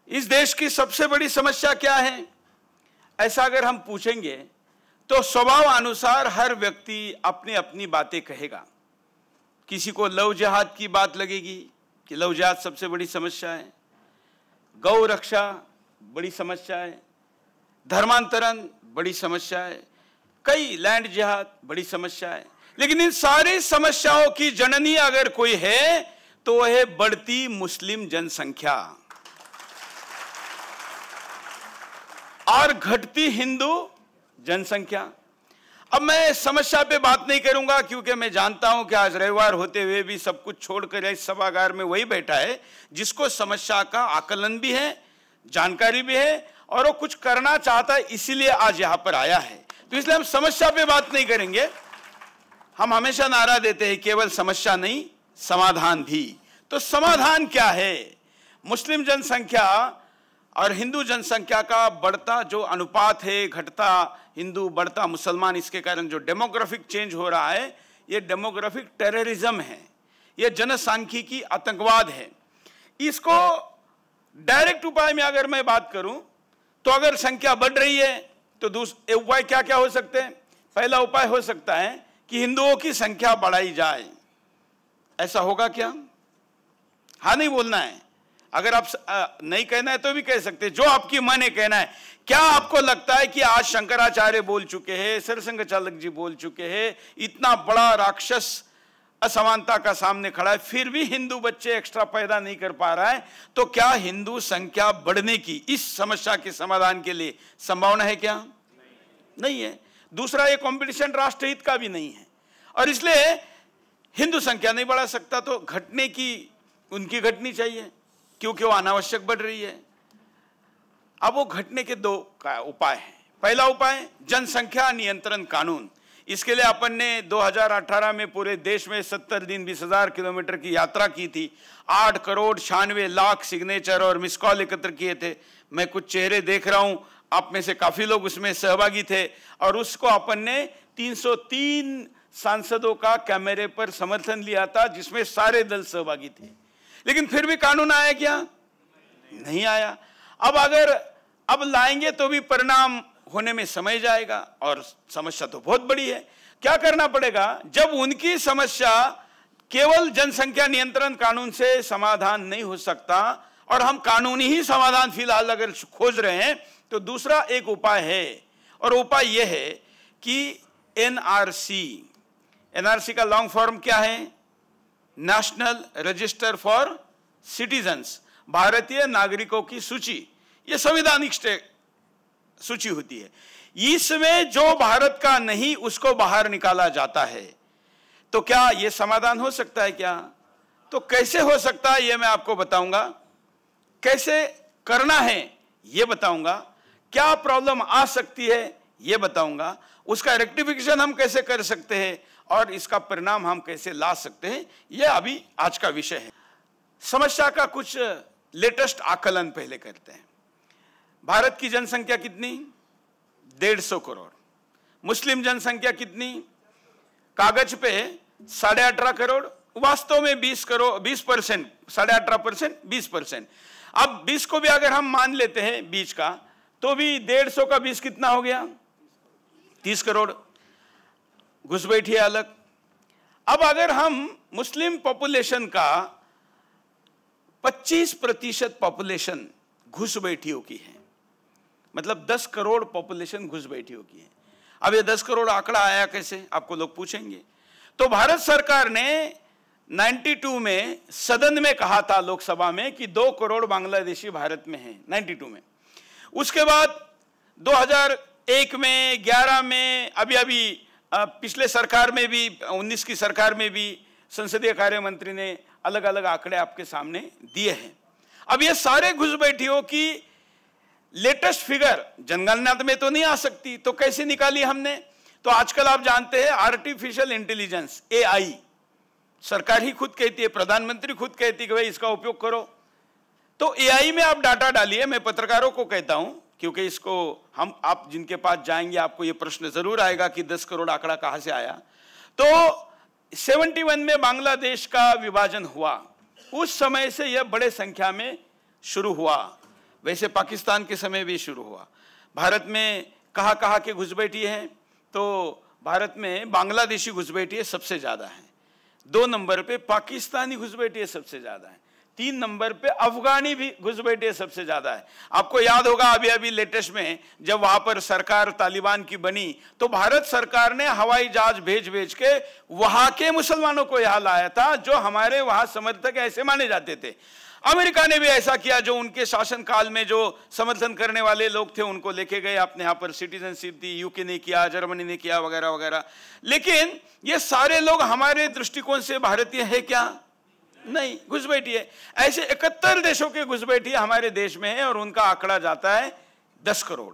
इस देश की सबसे बड़ी समस्या क्या है, ऐसा अगर हम पूछेंगे तो स्वभाव अनुसार हर व्यक्ति अपनी अपनी बातें कहेगा। किसी को लव जिहाद की बात लगेगी कि लव जिहाद सबसे बड़ी समस्या है, गौ रक्षा बड़ी समस्या है, धर्मांतरण बड़ी समस्या है, कई लैंड जिहाद बड़ी समस्या है। लेकिन इन सारी समस्याओं की जननी अगर कोई है तो वह है बढ़ती मुस्लिम जनसंख्या और घटती हिंदू जनसंख्या। अब मैं समस्या पे बात नहीं करूंगा क्योंकि मैं जानता हूं कि आज रविवार होते हुए भी सब कुछ छोड़कर इस सभागार में वही बैठा है जिसको समस्या का आकलन भी है, जानकारी भी है और वो कुछ करना चाहता है, इसीलिए आज यहां पर आया है। तो इसलिए हम समस्या पे बात नहीं करेंगे। हम हमेशा नारा देते हैं केवल समस्या नहीं समाधान भी। तो समाधान क्या है? मुस्लिम जनसंख्या और हिंदू जनसंख्या का बढ़ता जो अनुपात है, घटता हिंदू बढ़ता मुसलमान, इसके कारण जो डेमोग्राफिक चेंज हो रहा है, ये डेमोग्राफिक टेररिज्म है, ये जनसांख्यिकी आतंकवाद है। इसको डायरेक्ट उपाय में अगर मैं बात करूं तो अगर संख्या बढ़ रही है तो दूसरे उपाय क्या क्या हो सकते हैं? पहला उपाय हो सकता है कि हिंदुओं की संख्या बढ़ाई जाए। ऐसा होगा क्या? हाँ नहीं बोलना है। अगर आप नहीं कहना है तो भी कह सकते, जो आपकी मन है कहना है। क्या आपको लगता है कि आज शंकराचार्य बोल चुके हैं, सरसंघ चालक जी बोल चुके हैं, इतना बड़ा राक्षस असमानता का सामने खड़ा है, फिर भी हिंदू बच्चे एक्स्ट्रा पैदा नहीं कर पा रहा है, तो क्या हिंदू संख्या बढ़ने की इस समस्या के समाधान के लिए संभावना है क्या? नहीं है। दूसरा, ये कंपटीशन राष्ट्रहित का भी नहीं है और इसलिए हिंदू संख्या नहीं बढ़ा सकता, तो घटने की उनकी घटनी चाहिए क्योंकि वो अनावश्यक बढ़ रही है। अब वो घटने के दो उपाय हैं। पहला उपाय जनसंख्या नियंत्रण कानून। इसके लिए अपन ने 2018 में पूरे देश में 70 दिन 20,000 किलोमीटर की यात्रा की थी। 8 करोड़ 96 लाख सिग्नेचर और मिस कॉल एकत्र किए थे। मैं कुछ चेहरे देख रहा हूं, आप में से काफी लोग उसमें सहभागी थे और उसको अपन ने 303 सांसदों का कैमरे पर समर्थन लिया था जिसमें सारे दल सहभागी थे। लेकिन फिर भी कानून आया क्या? नहीं आया। अब लाएंगे तो भी परिणाम होने में समय जाएगा और समस्या तो बहुत बड़ी है। क्या करना पड़ेगा? जब उनकी समस्या केवल जनसंख्या नियंत्रण कानून से समाधान नहीं हो सकता और हम कानूनी ही समाधान फिलहाल अगर खोज रहे हैं, तो दूसरा एक उपाय है और उपाय यह है कि एनआरसी का लॉन्ग फॉर्म क्या है? नेशनल रजिस्टर फॉर सिटीजन्स, भारतीय नागरिकों की सूची। यह संवैधानिक सूची होती है। इसमें जो भारत का नहीं उसको बाहर निकाला जाता है। तो क्या यह समाधान हो सकता है क्या? तो कैसे हो सकता है यह मैं आपको बताऊंगा। कैसे करना है यह बताऊंगा। क्या प्रॉब्लम आ सकती है यह बताऊंगा। उसका रेक्टिफिकेशन हम कैसे कर सकते हैं और इसका परिणाम हम कैसे ला सकते हैं, यह अभी आज का विषय है। समस्या का कुछ लेटेस्ट आकलन पहले करते हैं। भारत की जनसंख्या कितनी? 150 करोड़। मुस्लिम जनसंख्या कितनी? कागज पे 18.5 करोड़, वास्तव में 20 करोड़, 20%, 18.5%, 20%। अब 20 को भी अगर हम मान लेते हैं बीच का, तो भी 150 का 20 कितना हो गया? 30 करोड़। घुसपैठी अलग। अब अगर हम मुस्लिम पॉपुलेशन का 25% पॉपुलेशन घुसपैठियों की है, मतलब 10 करोड़ पॉपुलेशन घुसपैठियों की है। अब ये 10 करोड़ आंकड़ा आया कैसे, आपको लोग पूछेंगे। तो भारत सरकार ने 92 में सदन में कहा था, लोकसभा में, कि 2 करोड़ बांग्लादेशी भारत में हैं 92 में। उसके बाद 2001 में, 11 में, अभी पिछले सरकार में भी, 19 की सरकार में भी संसदीय कार्य मंत्री ने अलग अलग आंकड़े आपके सामने दिए हैं। अब ये सारे घुसपैठियों की लेटेस्ट फिगर जनगणना में तो नहीं आ सकती, तो कैसे निकाली हमने? तो आजकल आप जानते हैं आर्टिफिशियल इंटेलिजेंस, AI, सरकार ही खुद कहती है, प्रधानमंत्री खुद कहती है कि भाई इसका उपयोग करो। तो AI में आप डाटा डालिए। मैं पत्रकारों को कहता हूं, क्योंकि इसको आप जिनके पास जाएंगे आपको ये प्रश्न जरूर आएगा कि 10 करोड़ आंकड़ा कहां से आया। तो 71 में बांग्लादेश का विभाजन हुआ, उस समय से यह बड़े संख्या में शुरू हुआ। वैसे पाकिस्तान के समय भी शुरू हुआ। भारत में कहाँ कहाँ के घुसपैठिए हैं, तो भारत में बांग्लादेशी घुसपैठिए सबसे ज़्यादा हैं, 2 नंबर पे पाकिस्तानी घुसपैठिए सबसे ज़्यादा हैं, 3 नंबर पे अफगानी भी घुसपैठिए सबसे ज़्यादा है। आपको याद होगा अभी लेटेस्ट में जब वहाँ पर सरकार तालिबान की बनी तो भारत सरकार ने हवाई जहाज भेज के वहाँ के मुसलमानों को यहाँ लाया था जो हमारे वहाँ समर्थक ऐसे माने जाते थे। अमेरिका ने भी ऐसा किया, जो उनके शासनकाल में जो समर्थन करने वाले लोग थे उनको लेके गए, अपने यहाँ पर सिटीजनशिप दी, यूके ने किया, जर्मनी ने किया, वगैरह वगैरह। लेकिन ये सारे लोग हमारे दृष्टिकोण से भारतीय है क्या? नहीं, घुसपैठिए। ऐसे 71 देशों के घुसपैठिए हमारे देश में है और उनका आंकड़ा जाता है 10 करोड़।